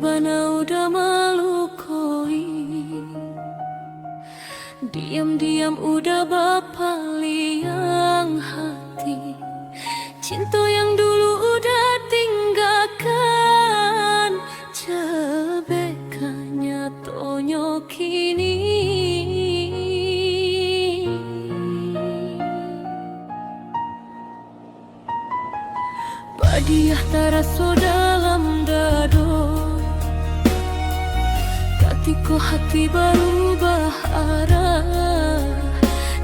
bana udah melukai, diam-diam udah bapaliang hati. Cinta yang dulu udah tinggalkan, cebekannya tonyo kini. Padiah taraso dalam dado, katiko hati berubah arah.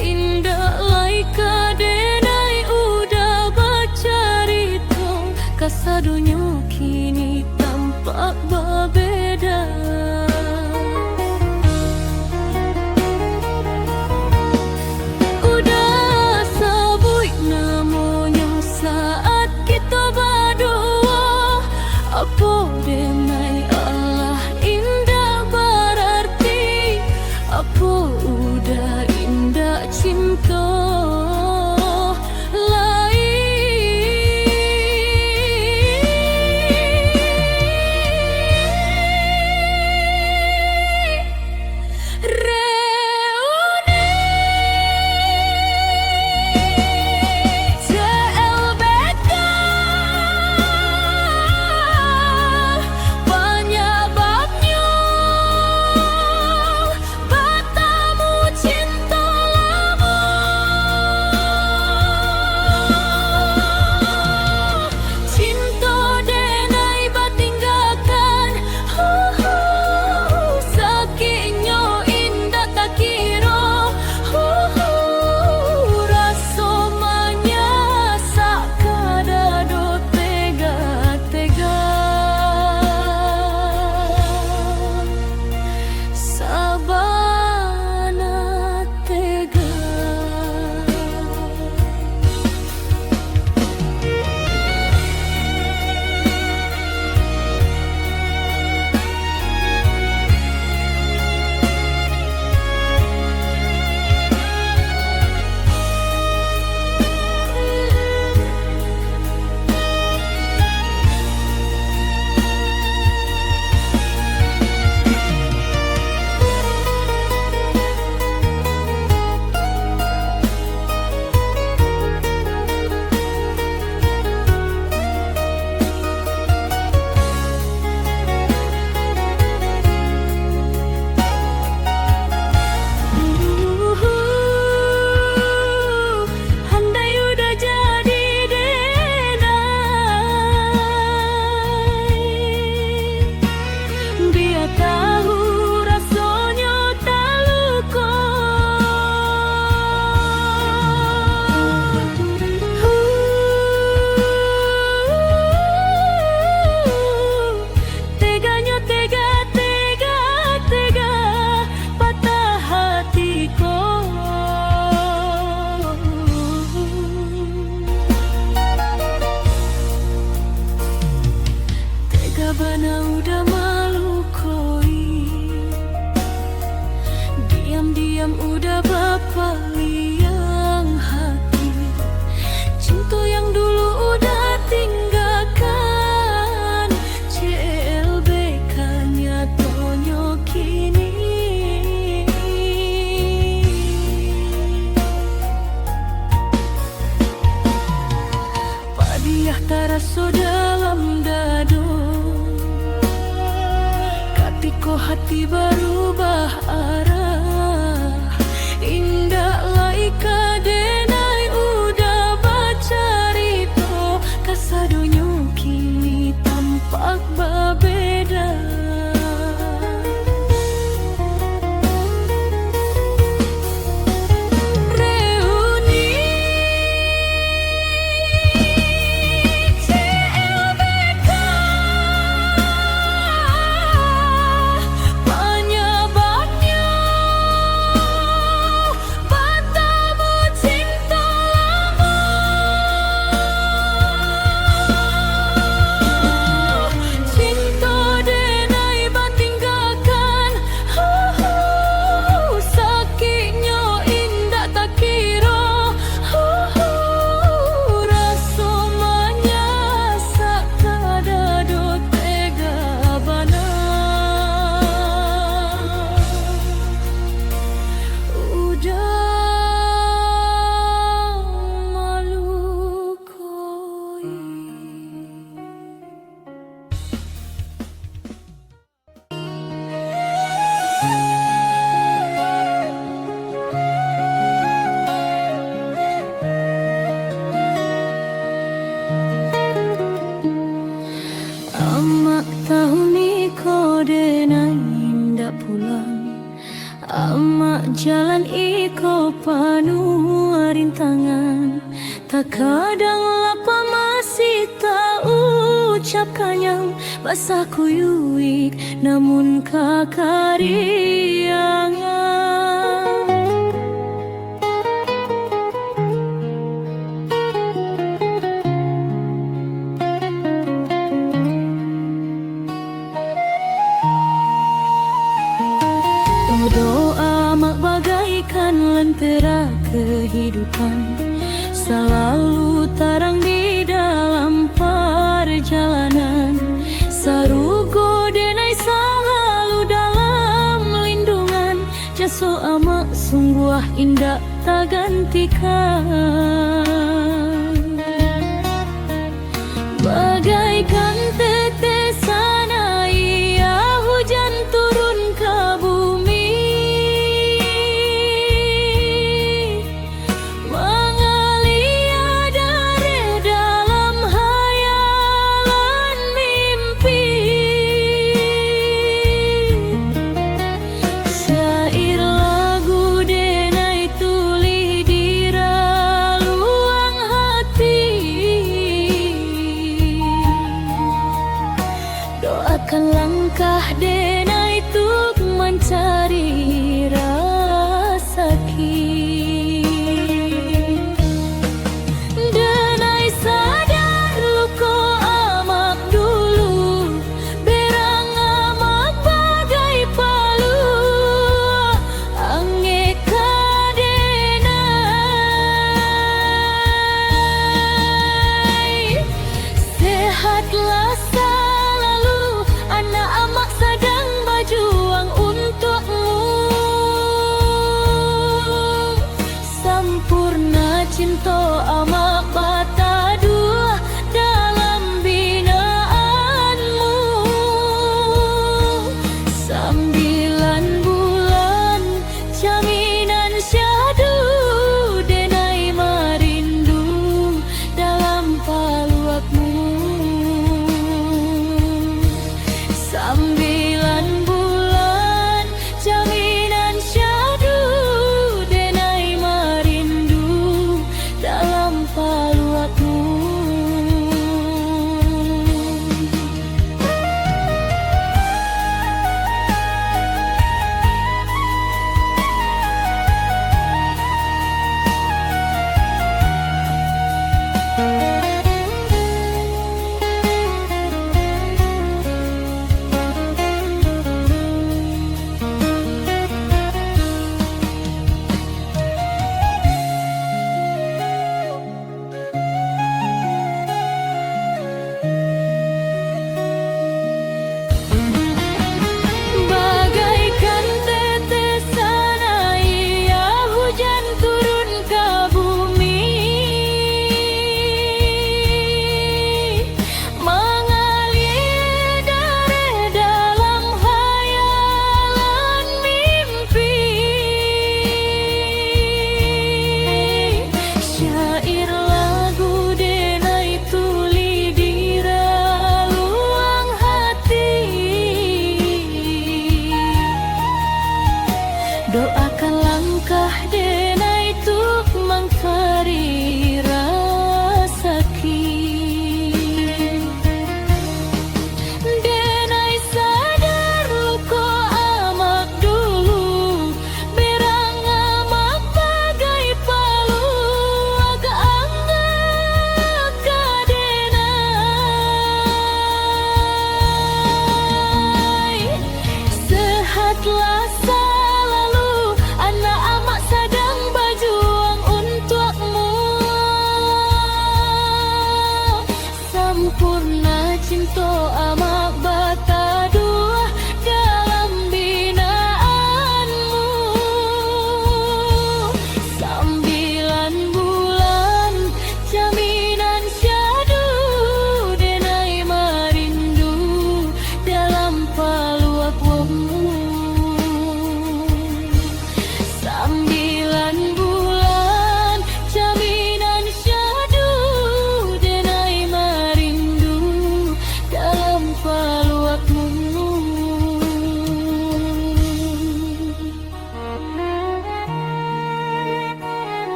Indah laika denai udah bacarito, kasadonyo kini tampak berbeda. Udah sabui namanya saat kita berdoa, apa denai Allah indah berarti, apa udah indah cinta. Bana udah melukai, diam-diam udah bapaliang hati. Cinta yang dulu udah tinggalkan, CLBK-nya tonyo kini. Padiah taraso dalam dado, katiko hati berubah arah. Indah laika denai udah bacarito, kasadonyo kini tampak berbeda. Banyak Kadang lapa masih tak ucapkan yang basah kuyuik namun kakariangan. Doa mak bagaikan lentera kehidupan, selalu terang di dalam perjalanan. Sarugo denai selalu dalam lindungan, jaso amak sungguh indah tak gantikan. Bagaikan tetesan air hujan turun ke bumi, syair lagu denai tuli di raluang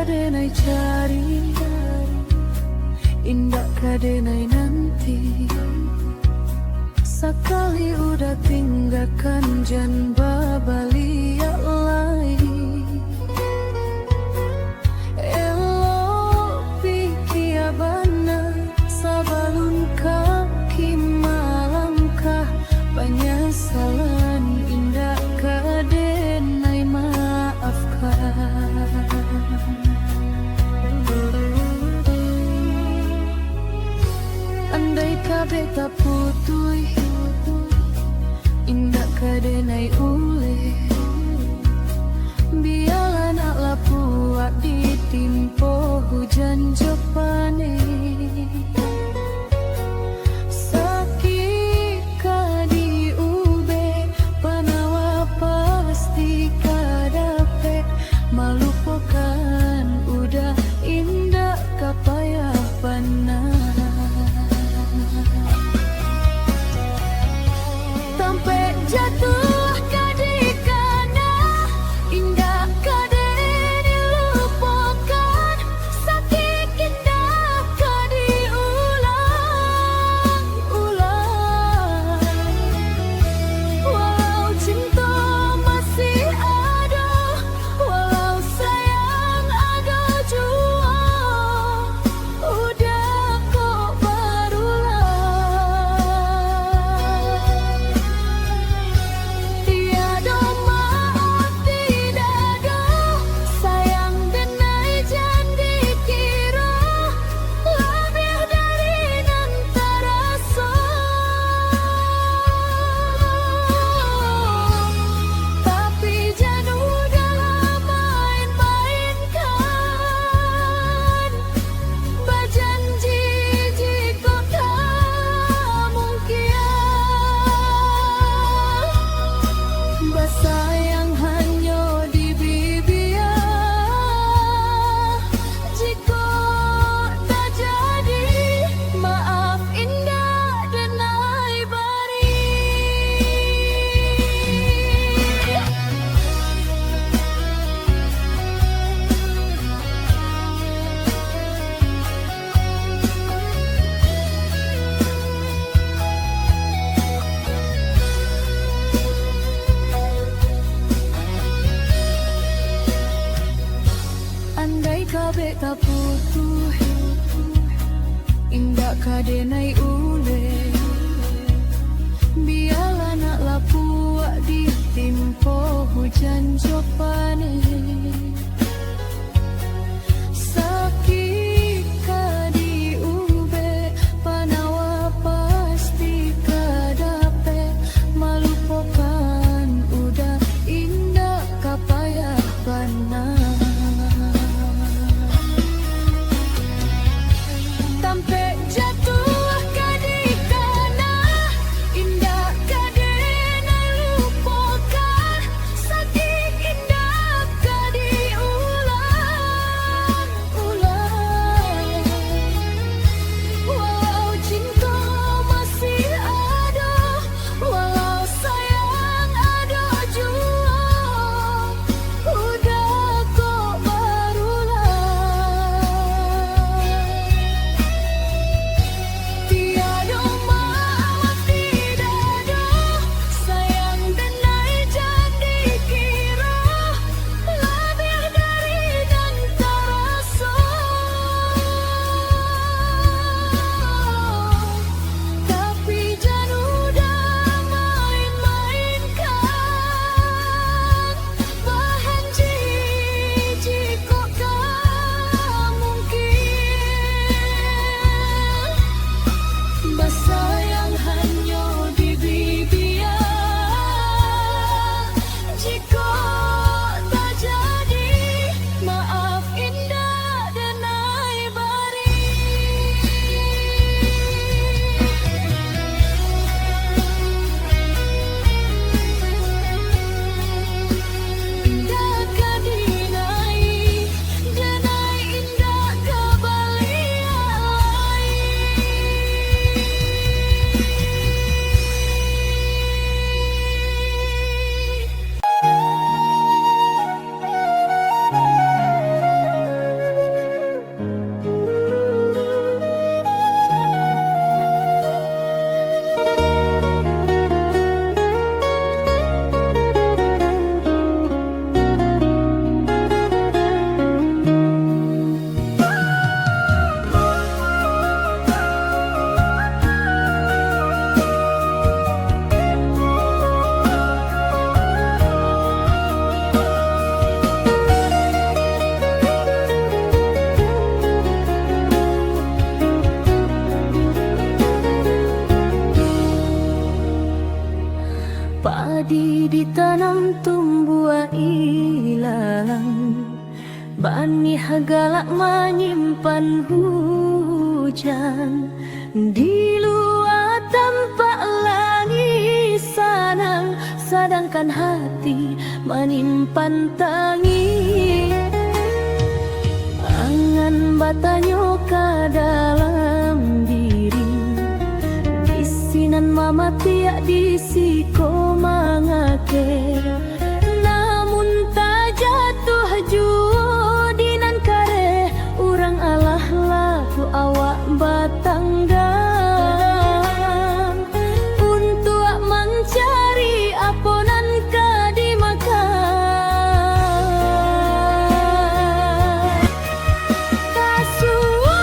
kadenai cari, indah kadenai nanti. Sekali udah tinggalkan jan babaliak lagi. Elo pikia bana sabalun kaki malangkah penyesalan indah kadenai maafkan. Andai kabeh tak putui, indah kadenai ule. Biarlah nak lapuak ditimpo hujan jopane. Sakit kadi ube panawa pasti kadape. Malupakan udah indah kapayah panah. Sampai jatuh kadikana indah kaden dilupakan. Sakit indah kadiulang-ulang. Walau cinta masih ada, walau sayang ada jua, udah kok berulang. Tiada maaf tidak ada, sayang denai janji kira lebih dari nan terasa. Tapi jangan udahlah main-mainkan. Berjanji jika tak mungkin. Bersayang hanya di bibir. Jika tak jadi, maaf indah denai bari. Andai kabeh tak putuh, indah kadenai ule. Biarlah nak lapuak ditimpo hujan jopane. Sakit kadi ube panawa pasti kadape. Malupakan udah indah kapayah panah. Sampai jatuh kadi ditanam tumbuh ilalang, bani hagalak menyimpan hujan. Di luar tampak langit sanang, sedangkan hati menyimpan tangis. Angan batanyo ka dalam diri, disinan mama tiak disiko mangake. Namun tak jatuh judinan kare, urang alah laku awak batanggang untuk mencari aponan ka dimakan. Kasuwa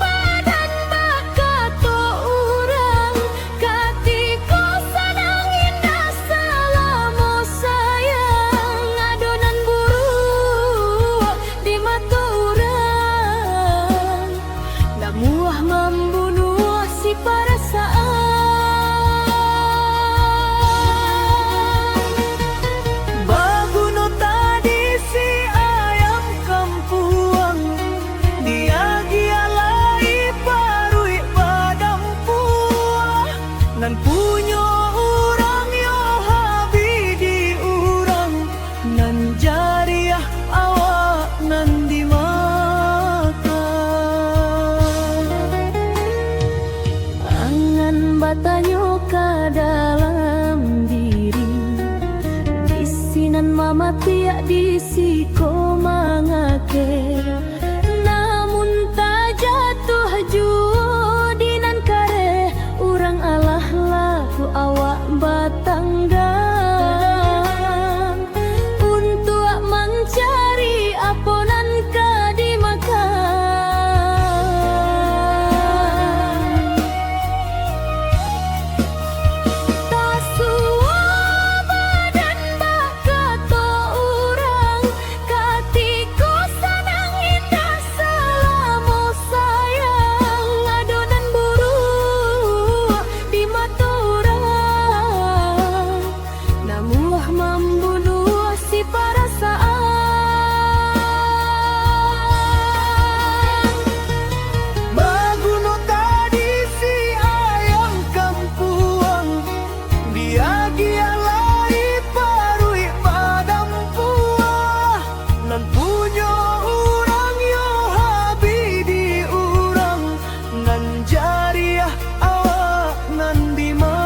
badan bakato urang, katiko sanang indah selamo sayang. Adonan buruk di mata urang, namuah membunuh si perasaan. Baguno tadi si ayam kampuang, dia gialai parui padam puah. Nan punyo urang yo habi di urang, nan jariah awak nan dimakan. Angan batanyo ka dalam diri, disinan mama tiak disiko mangake. Namun tak jatuh judinan kare, urang alah laku awak batanggang untuk mencari aponan ka dimakan. Kasuwa badan bakato urang, katiko sanang indah selamo sayang. Adonan buruk di mata urang, namuah membunuh si perasaan. Baguno tadi si ayam kampuang, dia gialai parui padam puah. Nan punyo urang yo habi di urang, nan jariah awak nan dimakan.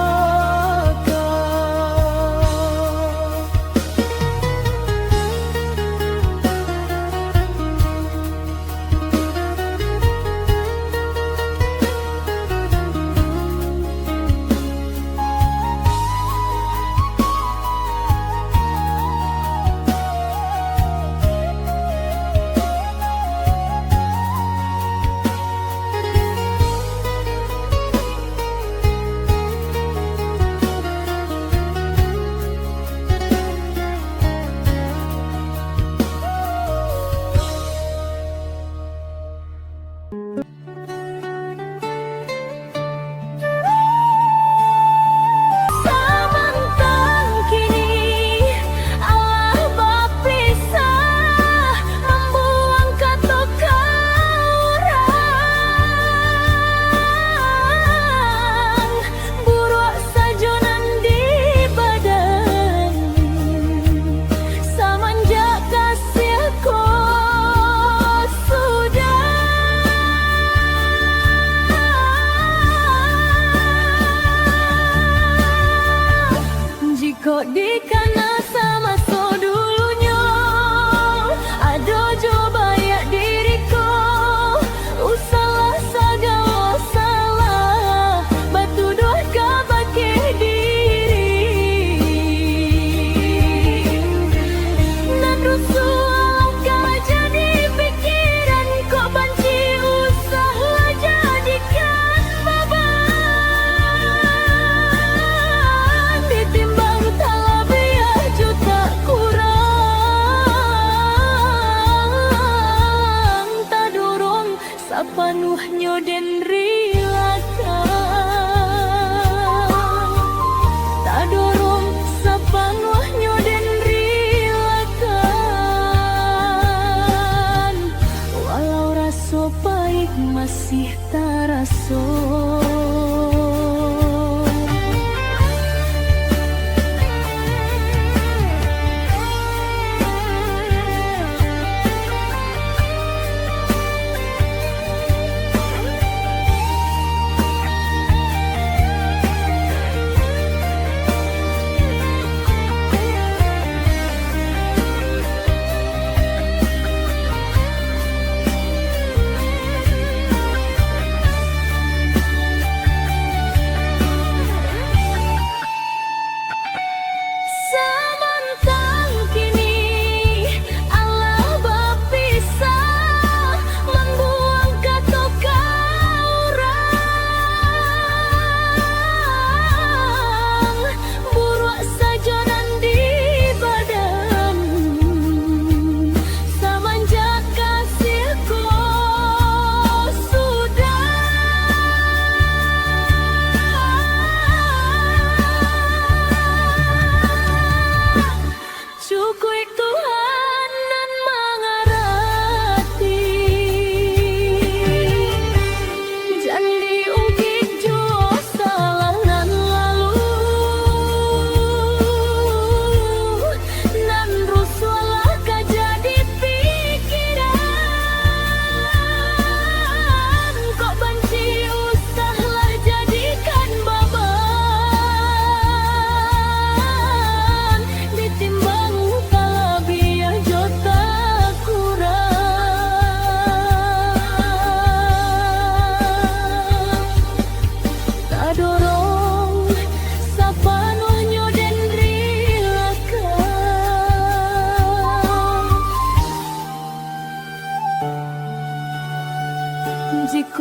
Samantang kini Allah berpisah, membuang kata orang. Buruk sajonan di badan, semenjak kasihku sudah. Jika dikana sama so dulunya, ada jo banyak diriku. Usalah segala salah, batu doh ka bakih diri. Nan rusuh ka jadi pikiran, kok banci usaha jadikan beban. Ditimbang talabiah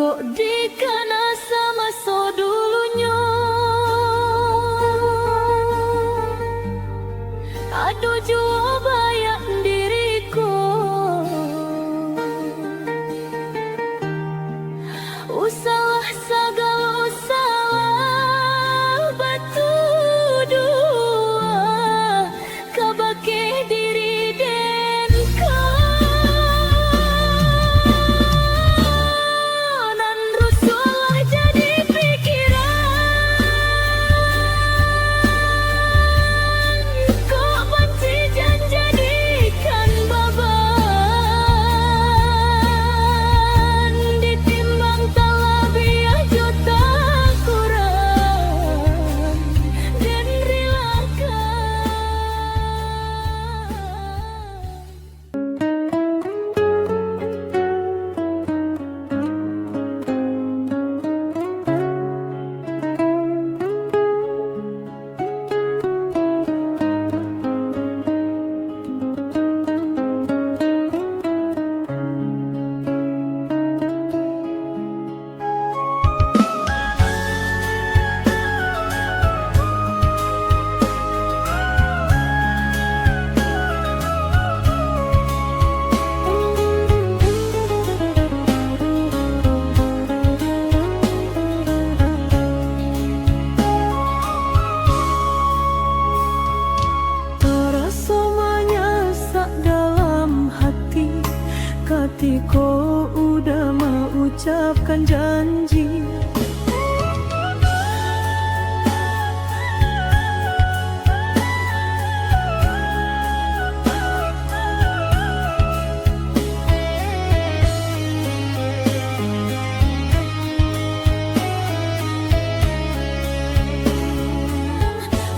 kok dikana sama so dulunya. Aduh jua bayak diriku, usalah segala usalah batu dua kabake diri dan kanan rusulah jadi pikiran, kok benci dan jadikan beban, ditimbang talabiah juta kurang dan rilakan. Terasa menyesak dalam hati ketika udah mengucapkan janji.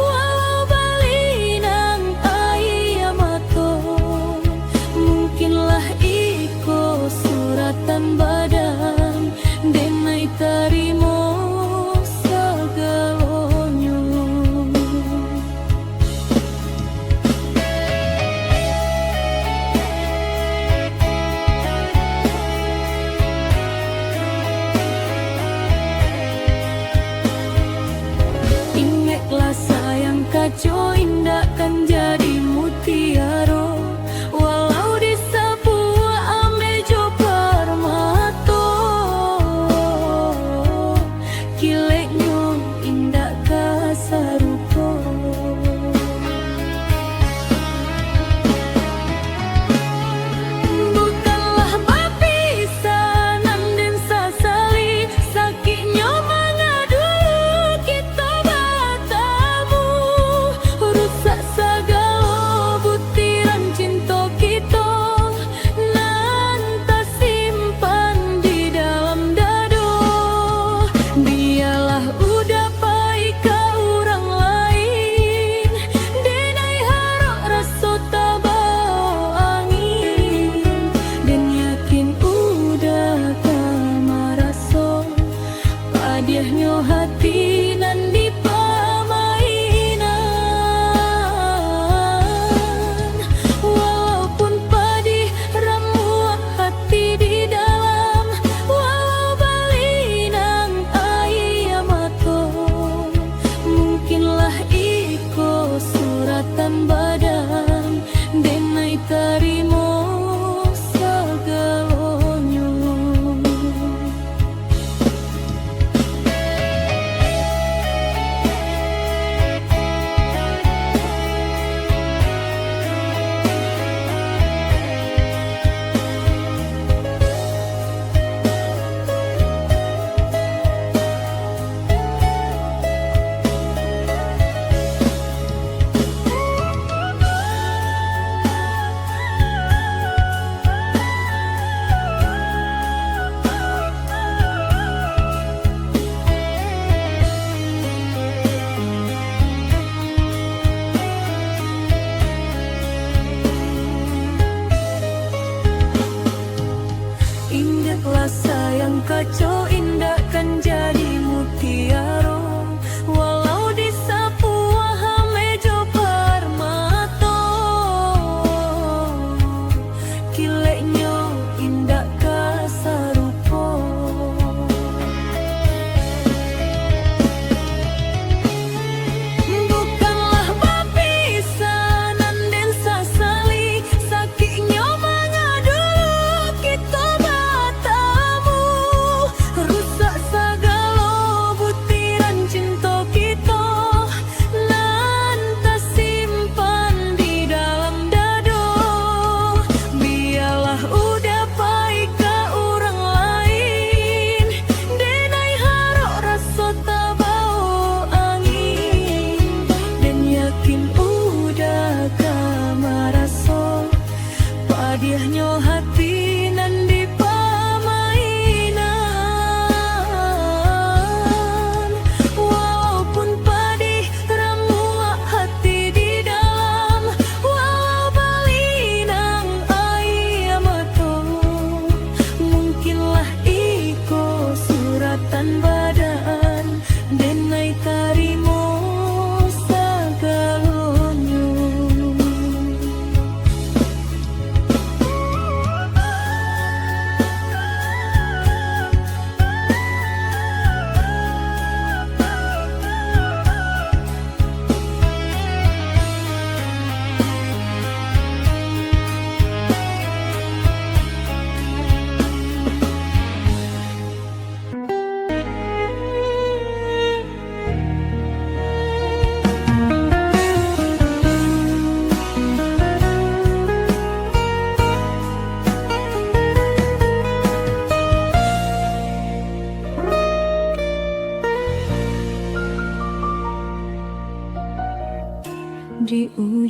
Walau balinang ayam atau mungkinlah iko suratan badan denai tari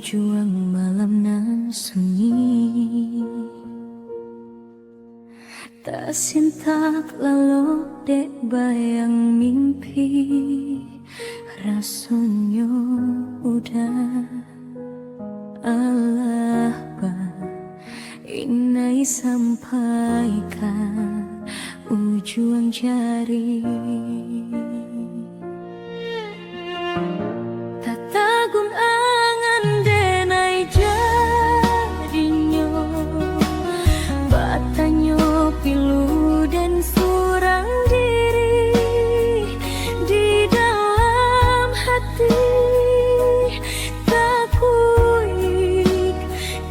juang malam nan sunyi. Tak sintak lalu dek bayang mimpi, rasanya udah Allah ba inai sampaikan ujung jari. Tatagun angan denai jadinya, batanyo pilu dan surang diri di dalam hati. Takui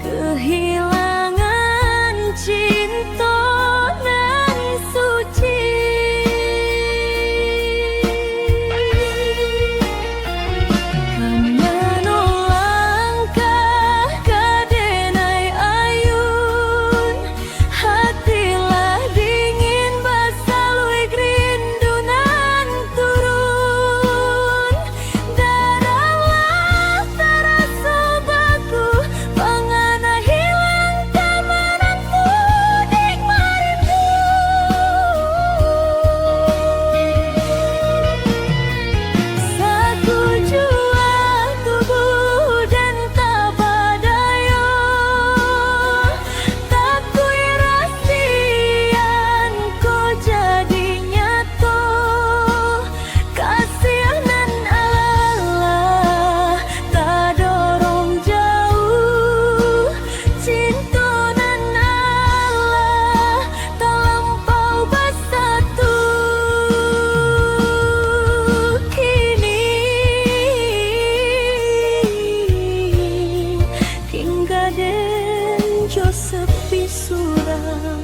kehilangan cinta nan suci. Kamano langkah kadenai ayun, hatilah dingin basalui rindu nan turun. Darahlah terasa baku, pangana hilang tamananku dik marindu. Saku jua tubuh dan tak badayo, tak kuirasian kau jadi nyato. Kasihanan Allah tak dorong jauh, cinta nan Allah tak lampau bersatu. Kini tinggal den jo sepi surang.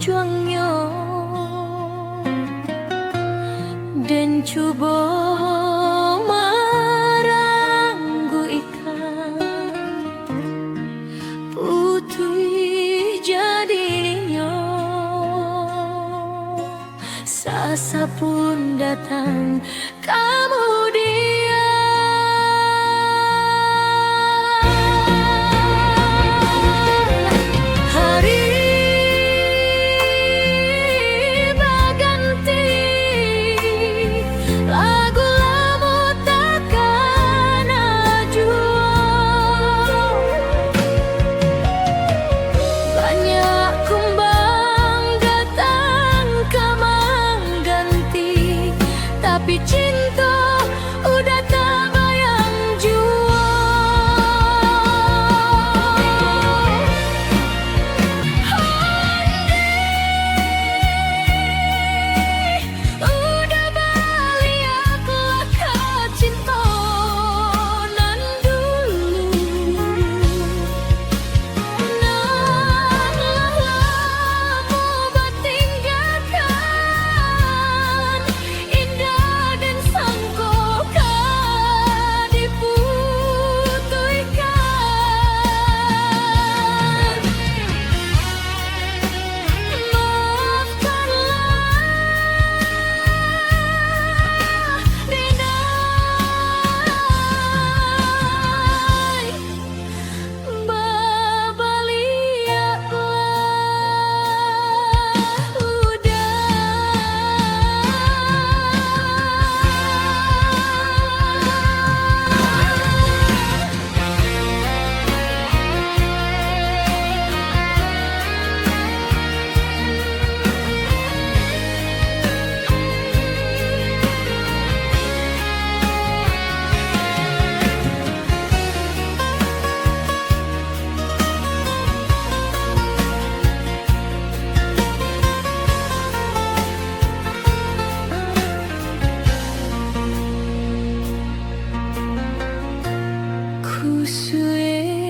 juangnya dan coba maranggu ikan putih jadinya sasa pun datang kemudian hari berganti lagu lama takkan ajua banyak kumbang datang kemang ganti tapi cinta udah tak bayang jua udah balik lah cinta nan dulu nan lama bertinggalkan indah dan sangkoka diputuikan maafkanlah Dinai babaliaklah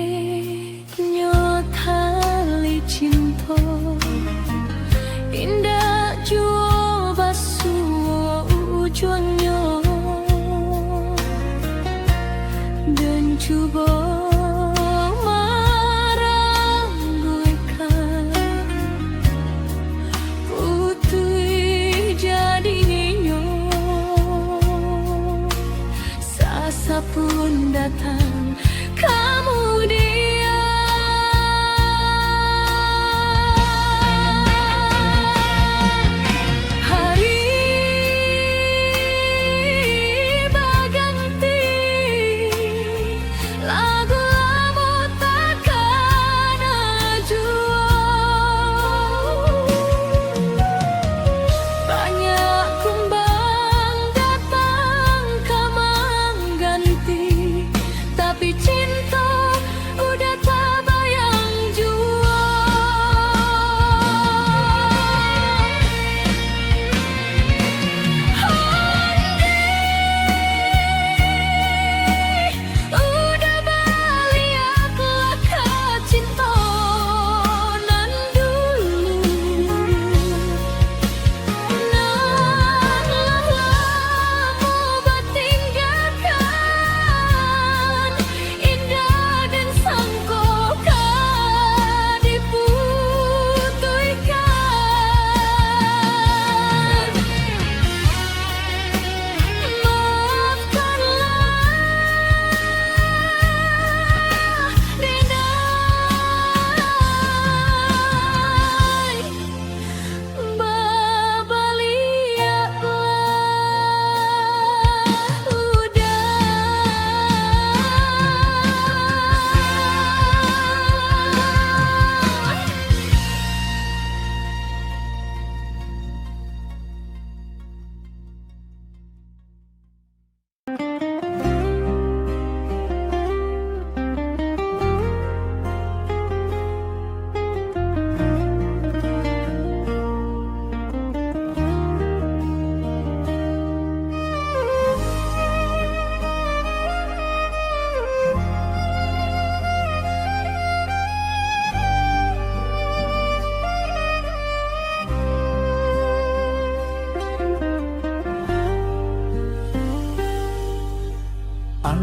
Kusuitnya tali cinta indah jua basuh ujungnya dan coba marangguikan putih jadinya sasa pun datang kemudian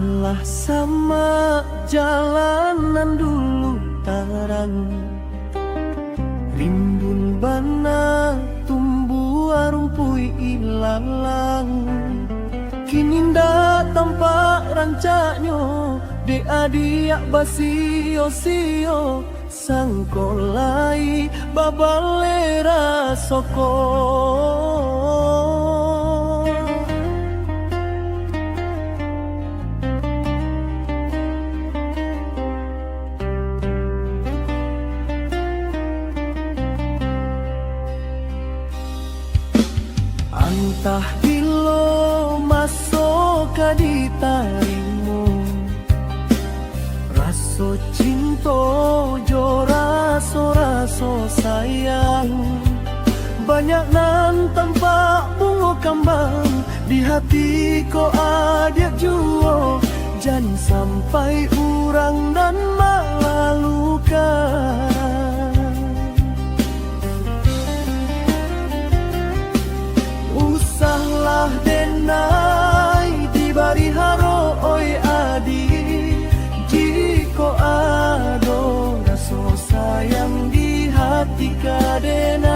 Alah sama jalanan dulu tarang, rimbun bana tumbuh rumpui ilalang. Kini ndak tampak rancaknya, de adiak basio-sio, sangkolai babalera soko. Entah bilo masuk ke di taringmu, raso cinta jo raso sayang. Banyak nan tampak bunga kembang, di hati ko ada juo. Jangan sampai urang dan melalukan. Usahlah denai di bari haro oi adi, jiko ado rasa sayang di hati kadenai.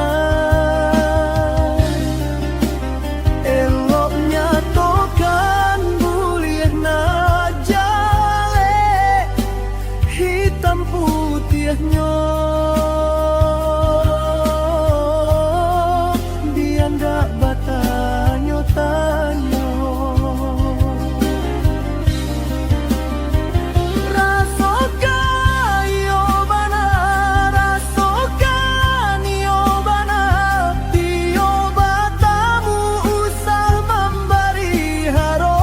Eloknya tokan boleh na jale, hitam putihnya dia ndak tanyo. Rasoka yo bana, rasoka yo bana, tio batamu usah memberi haro,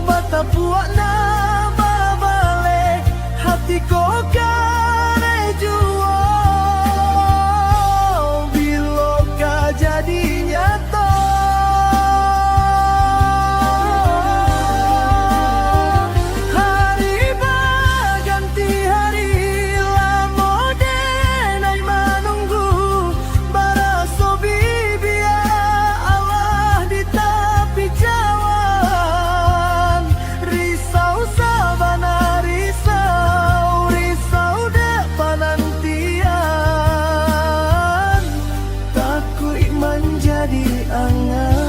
bata puak na babale, hati ko kare juo. Jadi nyata hari berganti hari, lama denai menunggu, baraso bibia Allah di tepi jalan. Risau sabana risau, risau depan nantian, takut menjadi angan.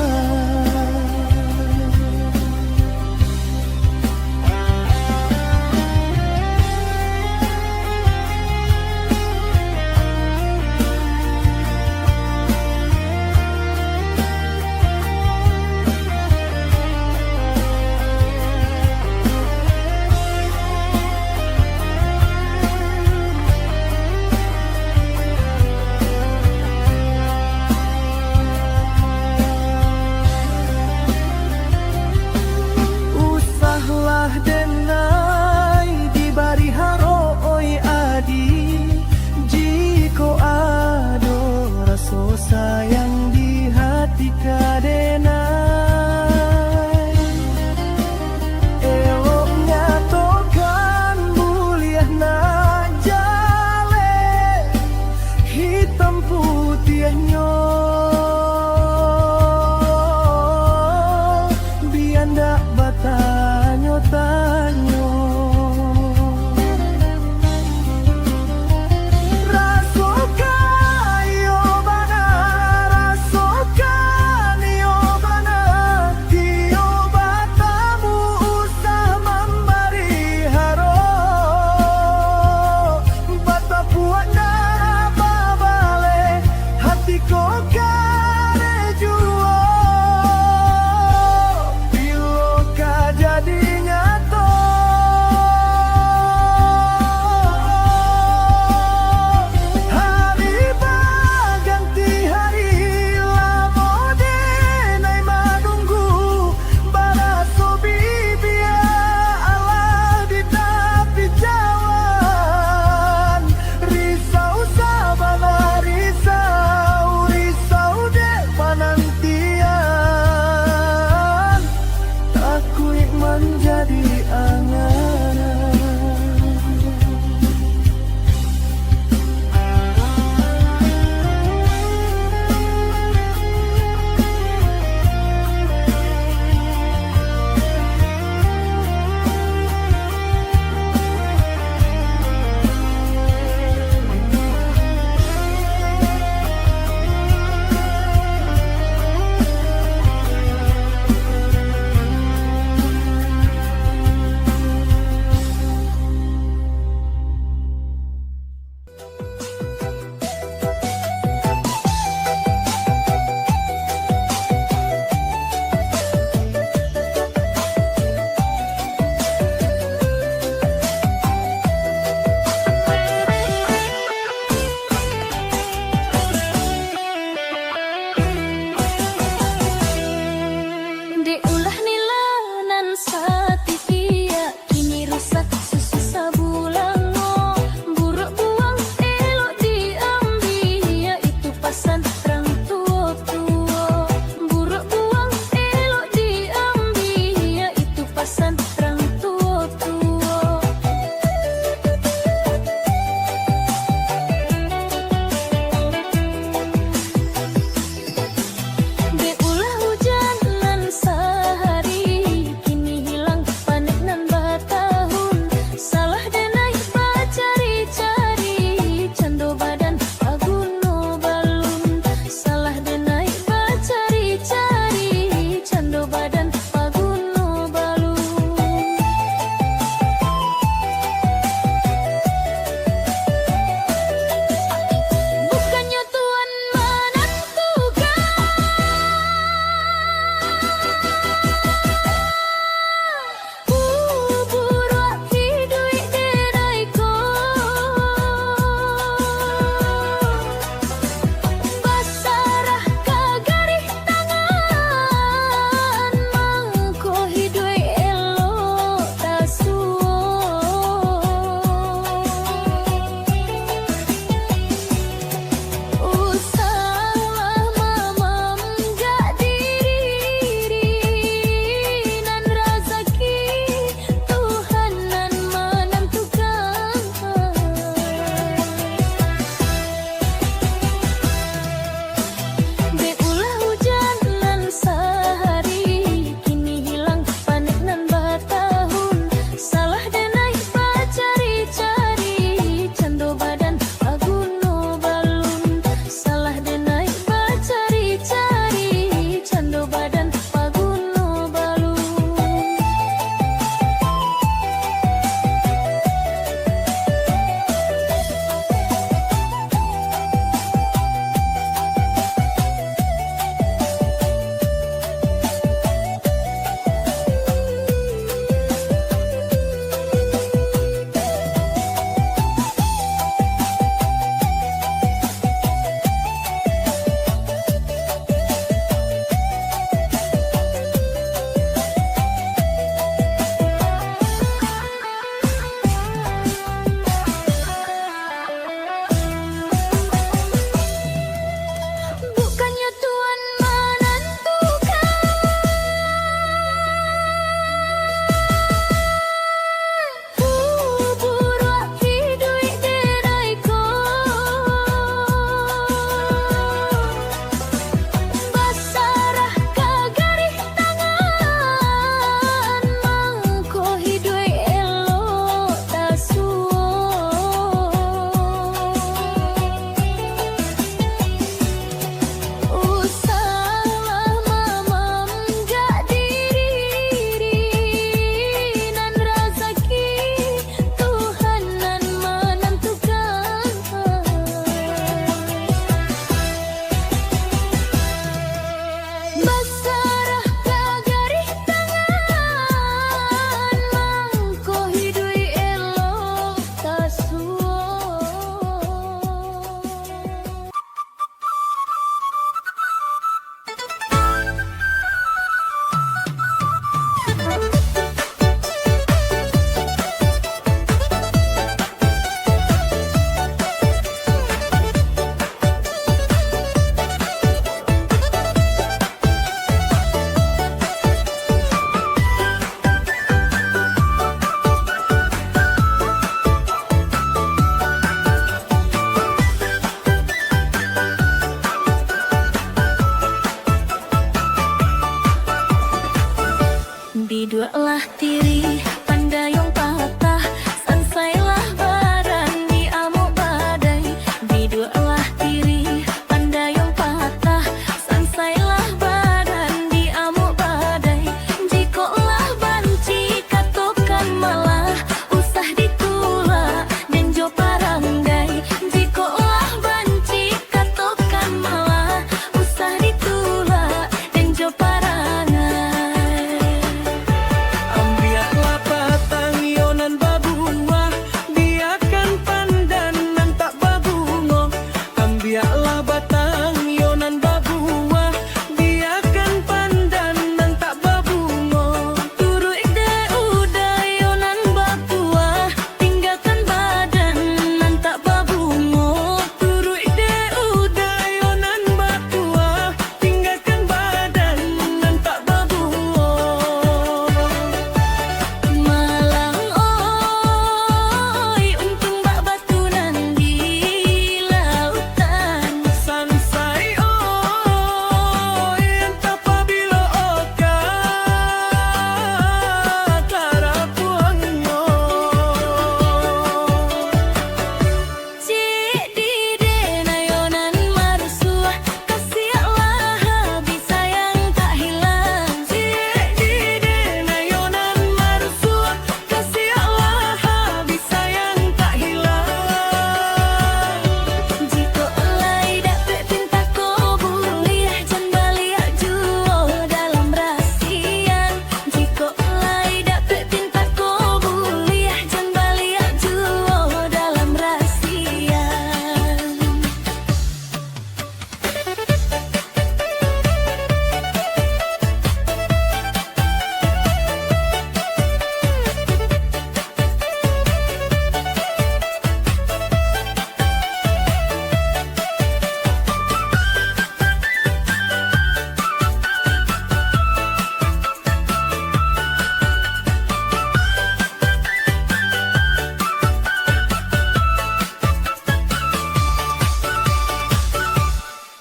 Denai di bari haro oi adi, jiko ado rasa sayang di hati kadenai. Eloknya tokan mulia na jale, hitam putihnya biar ndak tanyo. Rasoka yo bana, rasoka yo bana, tio batamu usah memberi haro, bata puak na babale, hati ko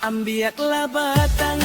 Ambiaklah batang